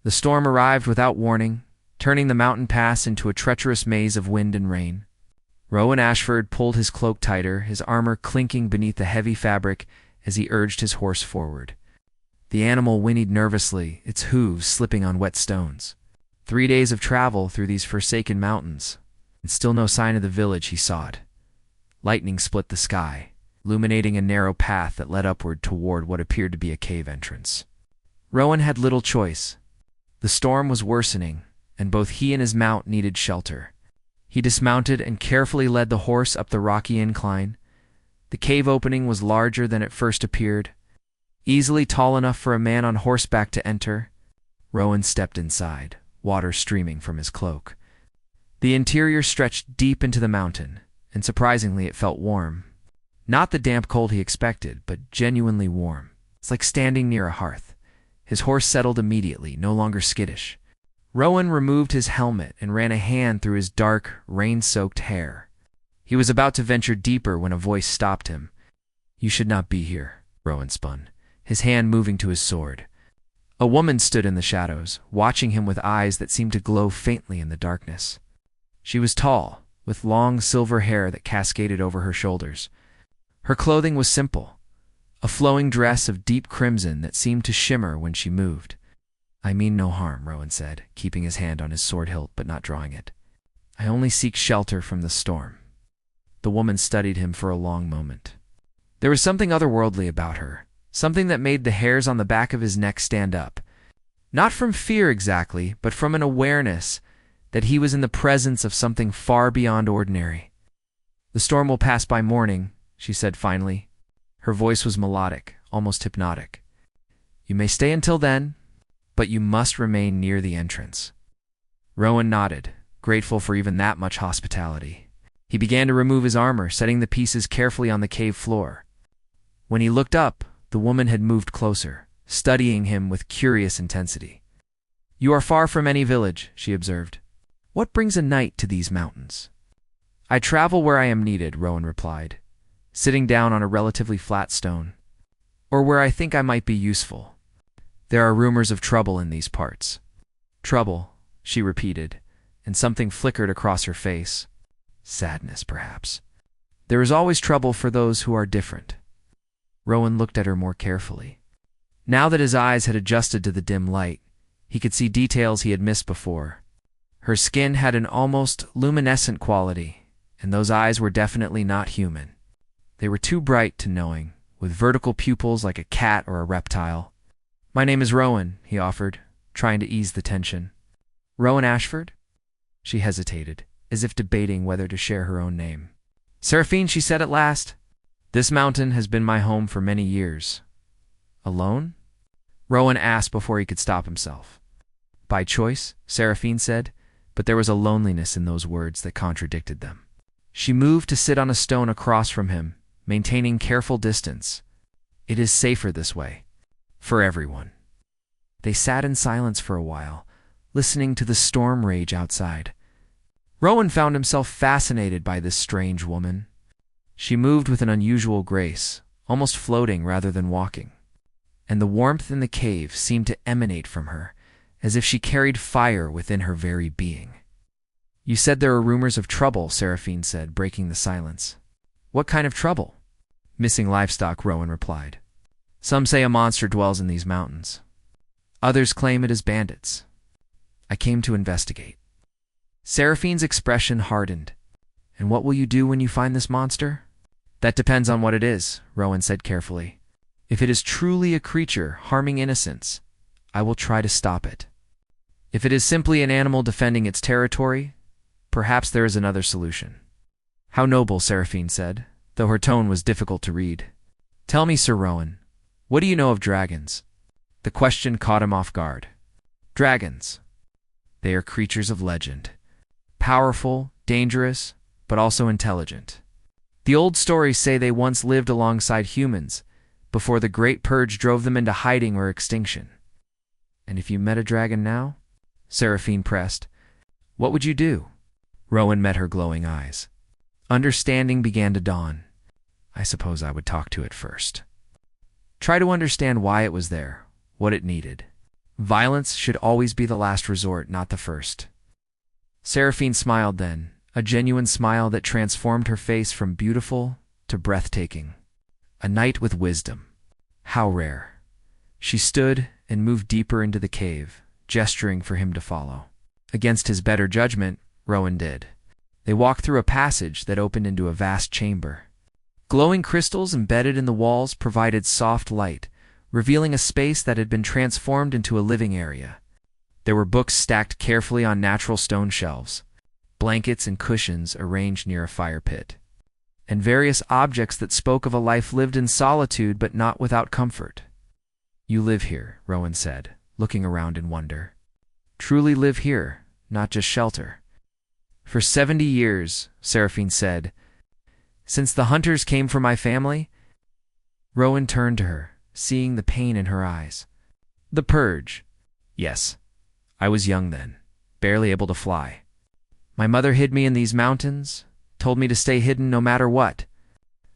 The storm arrived without warning, turning the mountain pass into a treacherous maze of wind and rain. Rowan Ashford pulled his cloak tighter, his armor clinking beneath the heavy fabric as he urged his horse forward. The animal whinnied nervously, its hooves slipping on wet stones. 3 days of travel through these forsaken mountains, and still no sign of the village he sought. Lightning split the sky, illuminating a narrow path that led upward toward what appeared to be a cave entrance. Rowan had little choice. The storm was worsening, and both he and his mount needed shelter. He dismounted and carefully led the horse up the rocky incline. The cave opening was larger than it first appeared, easily tall enough for a man on horseback to enter. Rowan stepped inside, water streaming from his cloak. The interior stretched deep into the mountain, and surprisingly it felt warm. Not the damp cold he expected, but genuinely warm. It's like standing near a hearth. His horse settled immediately, no longer skittish. Rowan removed his helmet and ran a hand through his dark, rain-soaked hair. He was about to venture deeper when a voice stopped him. "You should not be here," Rowan spun, his hand moving to his sword. A woman stood in the shadows, watching him with eyes that seemed to glow faintly in the darkness. She was tall, with long silver hair that cascaded over her shoulders. Her clothing was simple, a flowing dress of deep crimson that seemed to shimmer when she moved. "I mean no harm," Rowan said, keeping his hand on his sword hilt but not drawing it. "I only seek shelter from the storm." The woman studied him for a long moment. There was something otherworldly about her, something that made the hairs on the back of his neck stand up. Not from fear exactly, but from an awareness that he was in the presence of something far beyond ordinary. "The storm will pass by morning," she said finally. Her voice was melodic, almost hypnotic. "You may stay until then, but you must remain near the entrance." Rowan nodded, grateful for even that much hospitality. He began to remove his armor, setting the pieces carefully on the cave floor. When he looked up, the woman had moved closer, studying him with curious intensity. "You are far from any village," she observed. "What brings a knight to these mountains?" "I travel where I am needed," Rowan replied, sitting down on a relatively flat stone. "Or where I think I might be useful. There are rumors of trouble in these parts." "Trouble," she repeated, and something flickered across her face. Sadness, perhaps. "There is always trouble for those who are different." Rowan looked at her more carefully. Now that his eyes had adjusted to the dim light, he could see details he had missed before. Her skin had an almost luminescent quality, and those eyes were definitely not human. They were too bright to knowing, with vertical pupils like a cat or a reptile. "My name is Rowan," he offered, trying to ease the tension. "Rowan Ashford?" She hesitated, as if debating whether to share her own name. "Seraphine," she said at last. "This mountain has been my home for many years." "Alone?" Rowan asked before he could stop himself. "By choice," Seraphine said, but there was a loneliness in those words that contradicted them. She moved to sit on a stone across from him, maintaining careful distance. "It is safer this way. For everyone." They sat in silence for a while, listening to the storm rage outside. Rowan found himself fascinated by this strange woman. She moved with an unusual grace, almost floating rather than walking. And the warmth in the cave seemed to emanate from her, as if she carried fire within her very being. "You said there are rumors of trouble," Seraphine said, breaking the silence. "What kind of trouble?" "Missing livestock," Rowan replied. "Some say a monster dwells in these mountains. Others claim it is bandits. I came to investigate." Seraphine's expression hardened. "And what will you do when you find this monster?" "That depends on what it is," Rowan said carefully. "If it is truly a creature harming innocents, I will try to stop it. If it is simply an animal defending its territory, perhaps there is another solution." "How noble," Seraphine said, though her tone was difficult to read. "Tell me, Sir Rowan, what do you know of dragons?" The question caught him off guard. "Dragons. They are creatures of legend. Powerful, dangerous, but also intelligent. The old stories say they once lived alongside humans, before the Great Purge drove them into hiding or extinction." "And if you met a dragon now?" Seraphine pressed. "What would you do?" Rowan met her glowing eyes. Understanding began to dawn. "I suppose I would talk to it first. Try to understand why it was there, what it needed. Violence should always be the last resort, not the first. Seraphine smiled then, a genuine smile that transformed her face from beautiful to breathtaking. A knight with wisdom. How rare. She stood and moved deeper into the cave, gesturing for him to follow. Against his better judgment, Rowan did. They walked through a passage that opened into a vast chamber. Glowing crystals embedded in the walls provided soft light, revealing a space that had been transformed into a living area. There were books stacked carefully on natural stone shelves, blankets and cushions arranged near a fire pit, and various objects that spoke of a life lived in solitude but not without comfort. "You live here," Rowan said, looking around in wonder. "Truly live here, not just shelter." "For 70 years, Seraphine said. Since the hunters came for my family." Rowan turned to her, seeing the pain in her eyes. "The Purge. Yes. I was young then, barely able to fly. My mother hid me in these mountains, told me to stay hidden no matter what.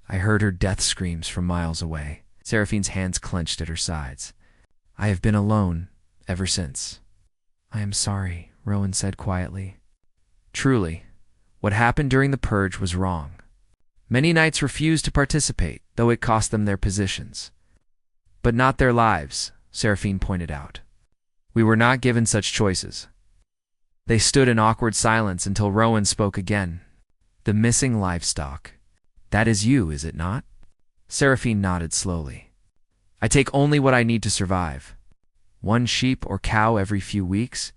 I heard her death screams from miles away." Seraphine's hands clenched at her sides. "I have been alone ever since." "I am sorry," Rowan said quietly. Truly, what happened during the Purge was wrong. Many knights refused to participate, though it cost them their positions. But not their lives, Seraphine pointed out. "We were not given such choices." They stood in awkward silence until Rowan spoke again. "The missing livestock. That is you, is it not?" Seraphine nodded slowly. "I take only what I need to survive. 1 sheep or cow every few weeks.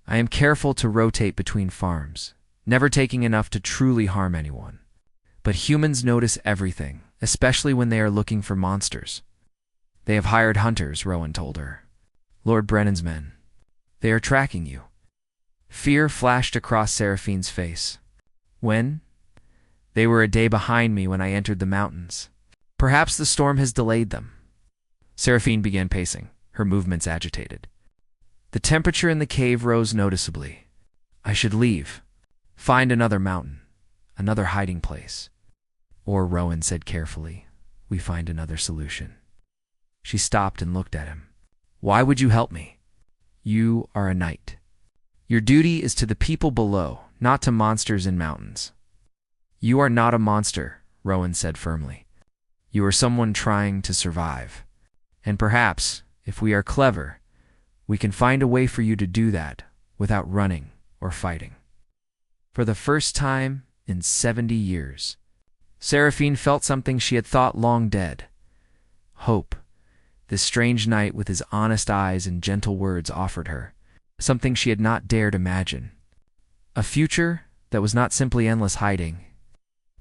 I am careful to rotate between farms, never taking enough to truly harm anyone. But humans notice everything, especially when they are looking for monsters." "They have hired hunters," Rowan told her. "Lord Brennan's men. They are tracking you." Fear flashed across Seraphine's face. "When?" "They were a day behind me when I entered the mountains. Perhaps the storm has delayed them." Seraphine began pacing, her movements agitated. The temperature in the cave rose noticeably. "I should leave. Find another mountain, another hiding place. Or," Rowan said carefully, "we find another solution." She stopped and looked at him. "Why would you help me? You are a knight. Your duty is to the people below, not to monsters in mountains." "You are not a monster," Rowan said firmly. "You are someone trying to survive. And perhaps, if we are clever, we can find a way for you to do that without running or fighting." For the first time in 70 years, Seraphine felt something she had thought long dead. Hope. This strange knight with his honest eyes and gentle words offered her something she had not dared imagine. A future that was not simply endless hiding.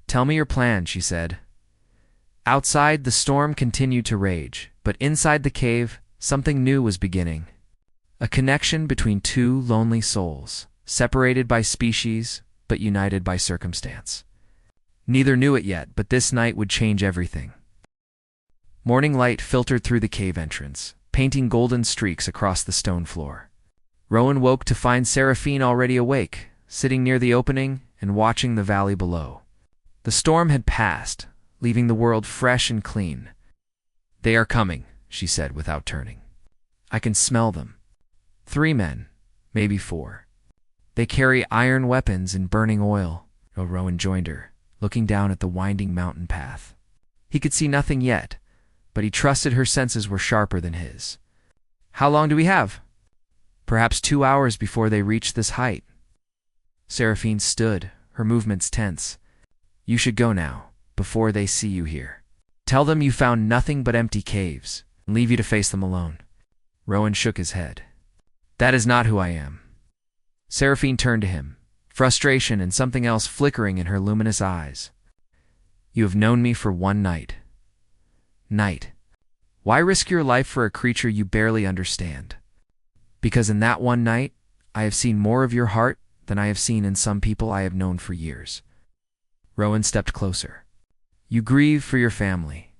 "Tell me your plan," she said. Outside, the storm continued to rage, but inside the cave, something new was beginning. A connection between 2 lonely souls, separated by species, but united by circumstance. Neither knew it yet, but this night would change everything. Morning light filtered through the cave entrance, painting golden streaks across the stone floor. Rowan woke to find Seraphine already awake, sitting near the opening and watching the valley below. The storm had passed, leaving the world fresh and clean. "They are coming," she said without turning. "I can smell them. 3 men, maybe 4. They carry iron weapons and burning oil." Rowan joined her, looking down at the winding mountain path. He could see nothing yet, but he trusted her senses were sharper than his. "How long do we have?" "Perhaps 2 hours before they reach this height." Seraphine stood, her movements tense. "You should go now, before they see you here. Tell them you found nothing but empty caves, and leave you to face them alone." Rowan shook his head. "That is not who I am." Seraphine turned to him, frustration and something else flickering in her luminous eyes. "You have known me for 1 night. Night. Why risk your life for a creature you barely understand? Because in that 1 night, I have seen more of your heart than I have seen in some people I have known for years." Rowan stepped closer. "You grieve for your family.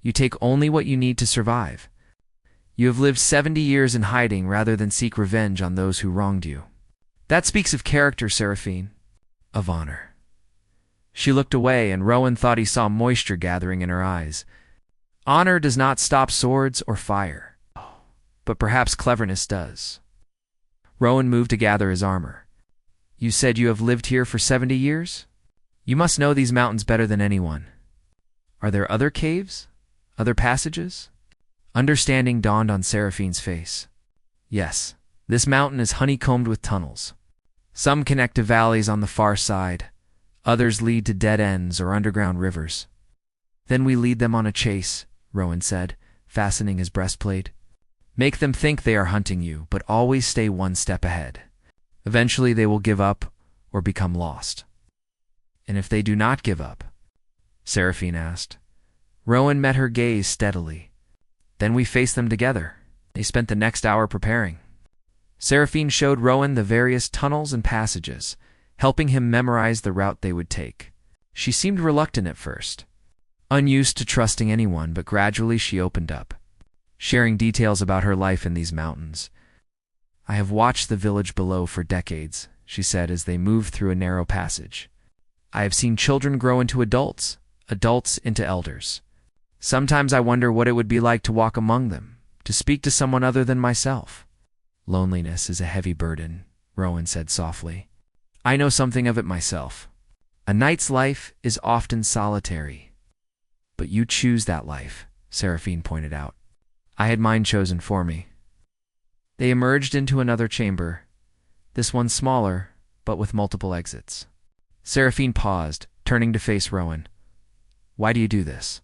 You take only what you need to survive. You have lived 70 years in hiding rather than seek revenge on those who wronged you. That speaks of character, Seraphine. Of honor." She looked away, and Rowan thought he saw moisture gathering in her eyes. "Honor does not stop swords or fire. but perhaps cleverness does. Rowan moved to gather his armor. You said you have lived here for 70 years? You must know these mountains better than anyone. Are there other caves? Other passages? Understanding dawned on Seraphine's face. Yes, this mountain is honeycombed with tunnels. Some connect to valleys on the far side. Others lead to dead ends or underground rivers. Then we lead them on a chase, Rowan said, fastening his breastplate. Make them think they are hunting you, but always stay one step ahead. Eventually they will give up or become lost. And if they do not give up? Seraphine asked. Rowan met her gaze steadily. Then we face them together. They spent the next hour preparing. Seraphine showed Rowan the various tunnels and passages, helping him memorize the route they would take. She seemed reluctant at first, unused to trusting anyone, but gradually she opened up, sharing details about her life in these mountains. I have watched the village below for decades, she said as they moved through a narrow passage. I have seen children grow into adults, adults into elders. Sometimes I wonder what it would be like to walk among them, to speak to someone other than myself. Loneliness is a heavy burden, Rowan said softly. I know something of it myself. A knight's life is often solitary. But you choose that life, Seraphine pointed out. I had mine chosen for me. They emerged into another chamber, this one smaller, but with multiple exits. Seraphine paused, turning to face Rowan. Why do you do this?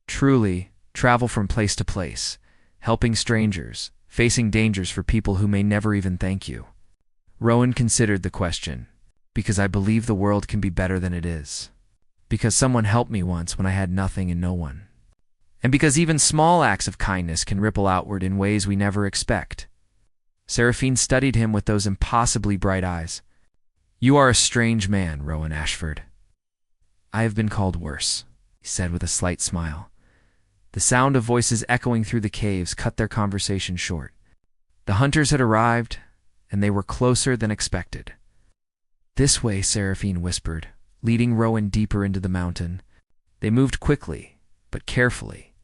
Truly, travel from place to place, helping strangers, facing dangers for people who may never even thank you. Rowan considered the question. Because I believe the world can be better than it is. Because someone helped me once when I had nothing and no one. And because even small acts of kindness can ripple outward in ways we never expect. Seraphine studied him with those impossibly bright eyes. You are a strange man, Rowan Ashford. I have been called worse, he said with a slight smile. The sound of voices echoing through the caves cut their conversation short. The hunters had arrived, and they were closer than expected. This way, Seraphine whispered, leading Rowan deeper into the mountain. They moved quickly, but carefully,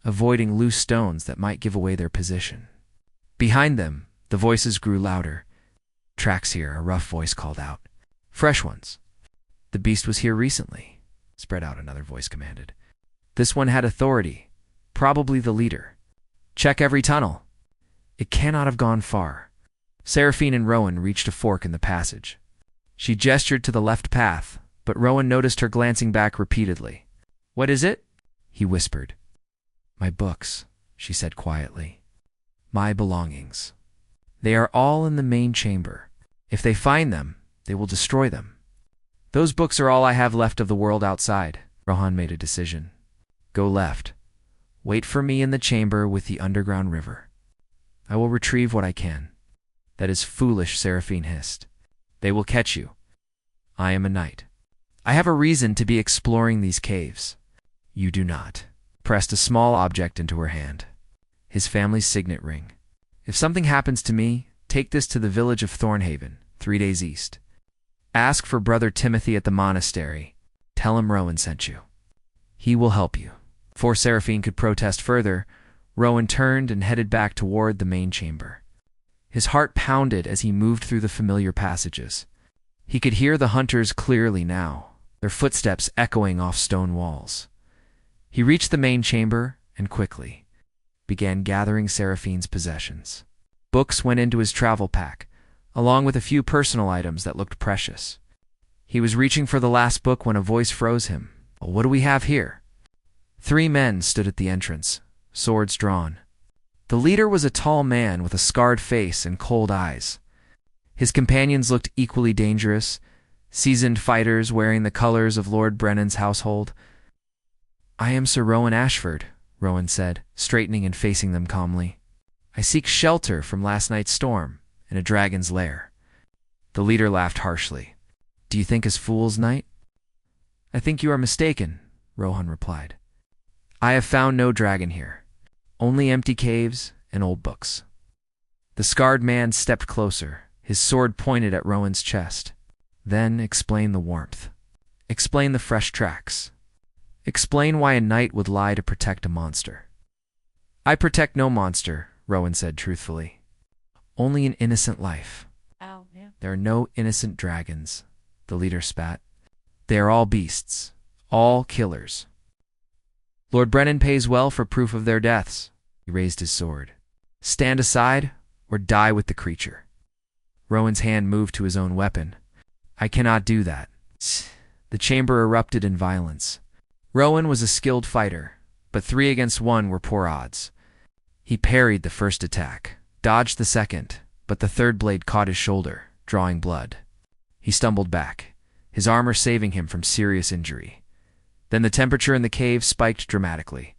avoiding loose stones that might give away their position. Behind them, the voices grew louder. Tracks here, a rough voice called out. Fresh ones. The beast was here recently, spread out another voice commanded. This one had authority, probably the leader. Check every tunnel. It cannot have gone far. Seraphine and Rowan reached a fork in the passage. She gestured to the left path, but Rowan noticed her glancing back repeatedly. What is it? He whispered. My books, she said quietly. My belongings. They are all in the main chamber. If they find them, they will destroy them. Those books are all I have left of the world outside. Rowan made a decision. Go left. Wait for me in the chamber with the underground river. I will retrieve what I can. That is foolish, Seraphine hissed. They will catch you. I am a knight. I have a reason to be exploring these caves. You do not. Pressed a small object into her hand. His family's signet ring. If something happens to me, take this to the village of Thornhaven, 3 days east. Ask for Brother Timothy at the monastery. Tell him Rowan sent you. He will help you. Before Seraphine could protest further, Rowan turned and headed back toward the main chamber. His heart pounded as he moved through the familiar passages. He could hear the hunters clearly now, their footsteps echoing off stone walls. He reached the main chamber and quickly began gathering Seraphine's possessions. Books went into his travel pack, along with a few personal items that looked precious. He was reaching for the last book when a voice froze him. What do we have here? 3 men stood at the entrance, swords drawn. The leader was a tall man with a scarred face and cold eyes. His companions looked equally dangerous, seasoned fighters wearing the colors of Lord Brennan's household. I am Sir Rowan Ashford, Rowan said, straightening and facing them calmly. I seek shelter from last night's storm in a dragon's lair. The leader laughed harshly. Do you think us fools, knight? I think you are mistaken, Rowan replied. I have found no dragon here. Only empty caves and old books. The scarred man stepped closer, his sword pointed at Rowan's chest. Then explain the warmth. Explain the fresh tracks. Explain why a knight would lie to protect a monster. I protect no monster, Rowan said truthfully. Only an innocent life. Oh, yeah. There are no innocent dragons, the leader spat. They are all beasts, all killers. Lord Brennan pays well for proof of their deaths. He raised his sword. Stand aside or die with the creature. Rowan's hand moved to his own weapon. I cannot do that. The chamber erupted in violence. Rowan was a skilled fighter, but 3 against 1 were poor odds. He parried the first attack, dodged the second, but the third blade caught his shoulder, drawing blood. He stumbled back, his armor saving him from serious injury. Then the temperature in the cave spiked dramatically.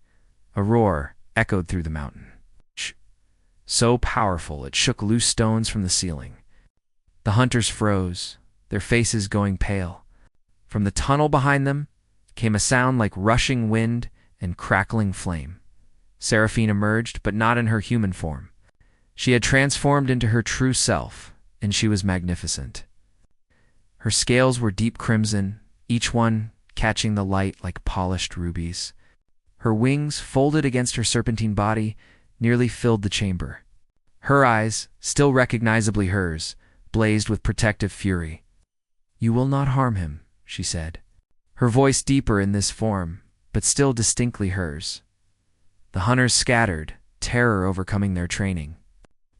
A roar echoed through the mountain. So powerful it shook loose stones from the ceiling. The hunters froze, their faces going pale. From the tunnel behind them came a sound like rushing wind and crackling flame. Seraphine emerged, but not in her human form. She had transformed into her true self, and she was magnificent. Her scales were deep crimson, each one catching the light like polished rubies. Her wings, folded against her serpentine body, nearly filled the chamber. Her eyes, still recognizably hers, blazed with protective fury. You will not harm him, she said, her voice deeper in this form, but still distinctly hers. The hunters scattered, terror overcoming their training.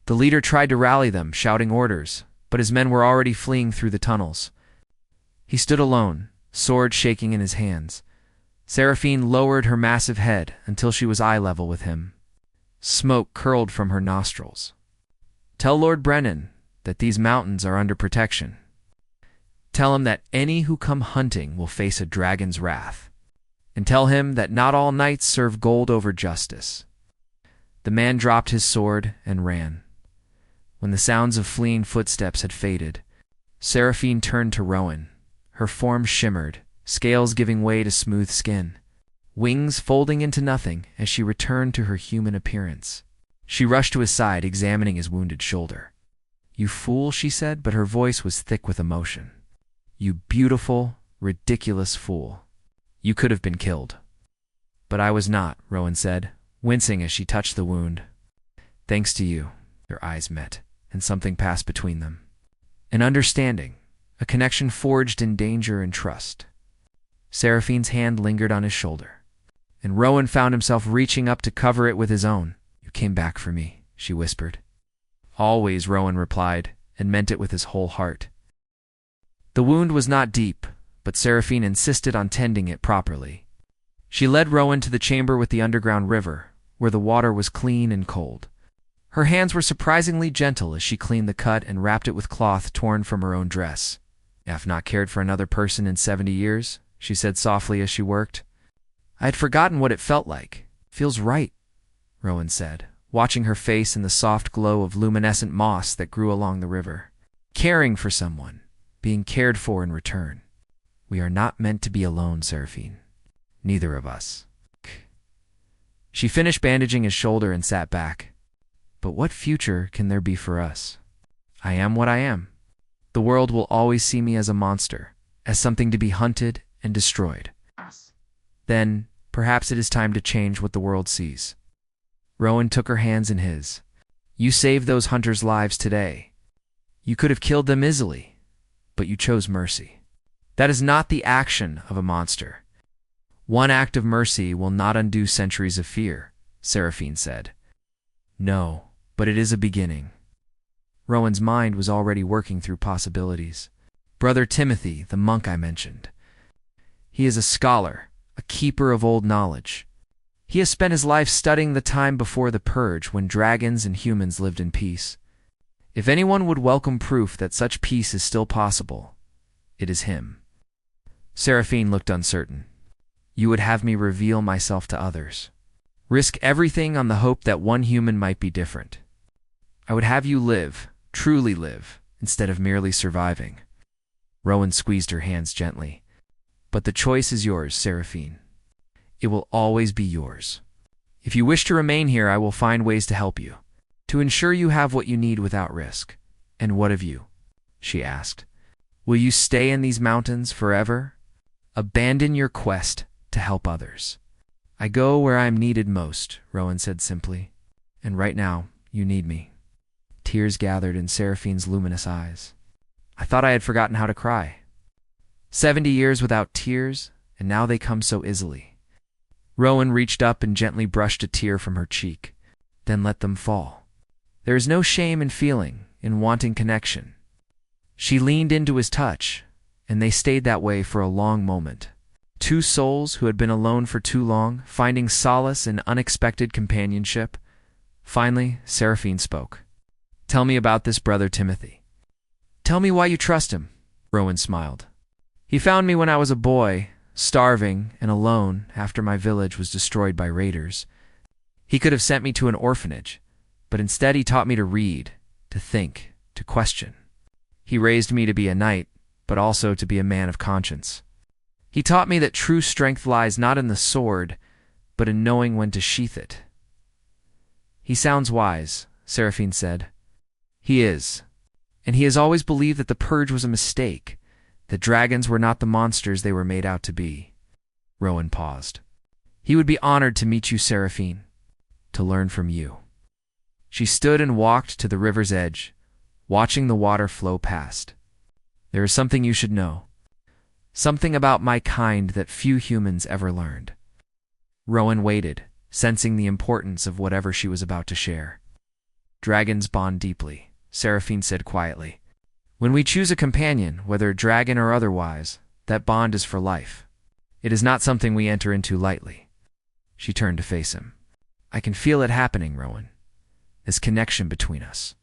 The leader tried to rally them, shouting orders, but his men were already fleeing through the tunnels. He stood alone, sword shaking in his hands. Seraphine lowered her massive head until she was eye level with him. Smoke curled from her nostrils. Tell Lord Brennan that these mountains are under protection. Tell him that any who come hunting will face a dragon's wrath. And tell him that not all knights serve gold over justice. The man dropped his sword and ran. When the sounds of fleeing footsteps had faded, Seraphine turned to Rowan. Her form shimmered, scales giving way to smooth skin, wings folding into nothing as she returned to her human appearance. She rushed to his side, examining his wounded shoulder. You fool, she said, but her voice was thick with emotion. You beautiful, ridiculous fool. You could have been killed. But I was not, Rowan said, wincing as she touched the wound. Thanks to you. Their eyes met, and something passed between them. An understanding, a connection forged in danger and trust. Seraphine's hand lingered on his shoulder, and Rowan found himself reaching up to cover it with his own. You came back for me, she whispered. Always, Rowan replied, and meant it with his whole heart. The wound was not deep, but Seraphine insisted on tending it properly. She led Rowan to the chamber with the underground river, where the water was clean and cold. Her hands were surprisingly gentle as she cleaned the cut and wrapped it with cloth torn from her own dress. I've not cared for another person in 70 years, she said softly as she worked. I had forgotten what it felt like. Feels right, Rowan said, watching her face in the soft glow of luminescent moss that grew along the river. Caring for someone, being cared for in return. We are not meant to be alone, Seraphine. Neither of us. She finished bandaging his shoulder and sat back. But what future can there be for us? I am what I am. The world will always see me as a monster, as something to be hunted and destroyed. Then, perhaps it is time to change what the world sees. Rowan took her hands in his. You saved those hunters' lives today. You could have killed them easily, but you chose mercy. That is not the action of a monster. One act of mercy will not undo centuries of fear, Seraphine said. No, but it is a beginning. Rowan's mind was already working through possibilities. Brother Timothy, the monk I mentioned. He is a scholar, a keeper of old knowledge. He has spent his life studying the time before the Purge, when dragons and humans lived in peace. If anyone would welcome proof that such peace is still possible, it is him. Seraphine looked uncertain. You would have me reveal myself to others. Risk everything on the hope that one human might be different. I would have you live, truly live, instead of merely surviving. Rowan squeezed her hands gently. But the choice is yours, Seraphine. It will always be yours. If you wish to remain here, I will find ways to help you, to ensure you have what you need without risk. And what of you? She asked. Will you stay in these mountains forever? Abandon your quest to help others. I go where I am needed most, Rowan said simply. And right now, you need me." Tears gathered in Seraphine's luminous eyes. "I thought I had forgotten how to cry. 70 years without tears, and now they come so easily." Rowan reached up and gently brushed a tear from her cheek, then let them fall. There is no shame in feeling, in wanting connection. She leaned into his touch, and they stayed that way for a long moment. Two souls who had been alone for too long, finding solace in unexpected companionship. Finally, Seraphine spoke. "Tell me about this brother Timothy." "Tell me why you trust him," Rowan smiled. "He found me when I was a boy, starving and alone after my village was destroyed by raiders. He could have sent me to an orphanage, but instead he taught me to read, to think, to question. He raised me to be a knight, but also to be a man of conscience. He taught me that true strength lies not in the sword, but in knowing when to sheath it." "He sounds wise," Seraphine said. "He is. And he has always believed that the Purge was a mistake, that dragons were not the monsters they were made out to be." Rowan paused. "He would be honored to meet you, Seraphine, to learn from you." She stood and walked to the river's edge, watching the water flow past. "There is something you should know. Something about my kind that few humans ever learned." Rowan waited, sensing the importance of whatever she was about to share. "Dragons bond deeply," Seraphine said quietly. "When we choose a companion, whether a dragon or otherwise, that bond is for life. It is not something we enter into lightly." She turned to face him. "I can feel it happening, Rowan. This connection between us.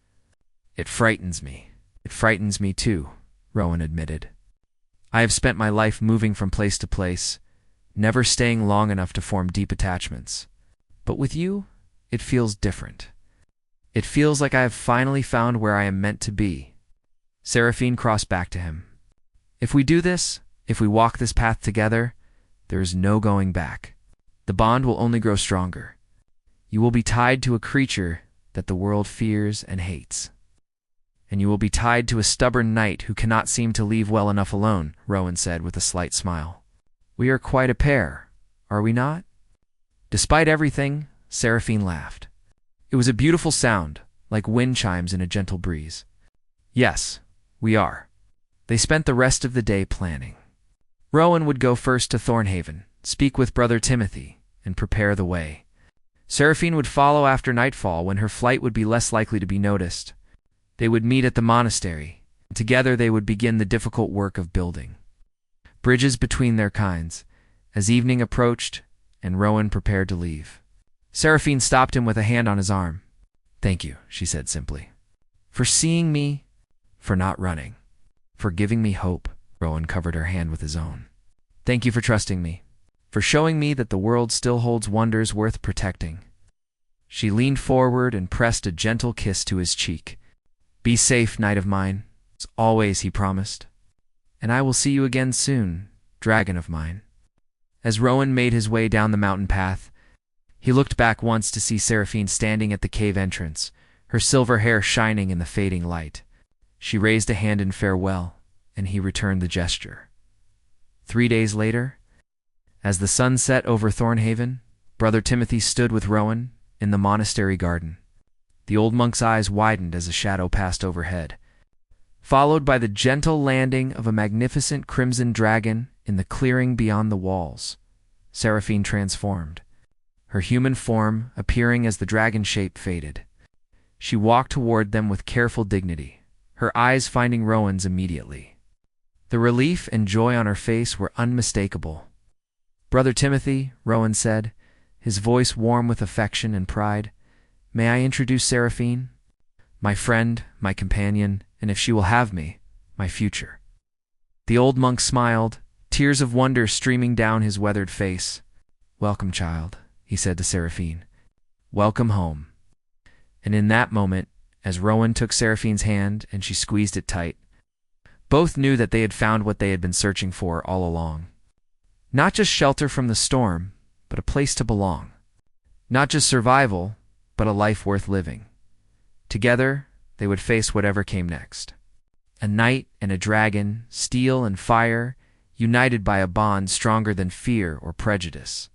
It frightens me." "It frightens me too," Rowan admitted. "I have spent my life moving from place to place, never staying long enough to form deep attachments. But with you, it feels different. It feels like I have finally found where I am meant to be." Seraphine crossed back to him. "If we do this, if we walk this path together, there is no going back. The bond will only grow stronger. You will be tied to a creature that the world fears and hates. And you will be tied to a stubborn knight who cannot seem to leave well enough alone," Rowan said with a slight smile. "We are quite a pair, are we not?" Despite everything, Seraphine laughed. It was a beautiful sound, like wind chimes in a gentle breeze. "Yes, we are." They spent the rest of the day planning. Rowan would go first to Thornhaven, speak with Brother Timothy, and prepare the way. Seraphine would follow after nightfall when her flight would be less likely to be noticed. They would meet at the monastery, and together they would begin the difficult work of building bridges between their kinds. As evening approached, and Rowan prepared to leave, Seraphine stopped him with a hand on his arm. "Thank you," she said simply. "For seeing me, for not running, for giving me hope." Rowan covered her hand with his own. "Thank you for trusting me, for showing me that the world still holds wonders worth protecting." She leaned forward and pressed a gentle kiss to his cheek. "Be safe, knight of mine, as always," he promised. "And I will see you again soon, dragon of mine." As Rowan made his way down the mountain path, he looked back once to see Seraphine standing at the cave entrance, her silver hair shining in the fading light. She raised a hand in farewell, and he returned the gesture. 3 days later, as the sun set over Thornhaven, Brother Timothy stood with Rowan in the monastery garden. The old monk's eyes widened as a shadow passed overhead, followed by the gentle landing of a magnificent crimson dragon in the clearing beyond the walls. Seraphine transformed, her human form appearing as the dragon shape faded. She walked toward them with careful dignity, her eyes finding Rowan's immediately. The relief and joy on her face were unmistakable. "Brother Timothy," Rowan said, his voice warm with affection and pride, "may I introduce Seraphine? My friend, my companion, and if she will have me, my future." The old monk smiled, tears of wonder streaming down his weathered face. "Welcome, child," he said to Seraphine. "Welcome home." And in that moment, as Rowan took Seraphine's hand and she squeezed it tight, both knew that they had found what they had been searching for all along. Not just shelter from the storm, but a place to belong. Not just survival, but a life worth living. Together, they would face whatever came next. A knight and a dragon, steel and fire, united by a bond stronger than fear or prejudice.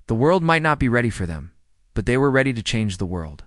The world might not be ready for them, but they were ready to change the world.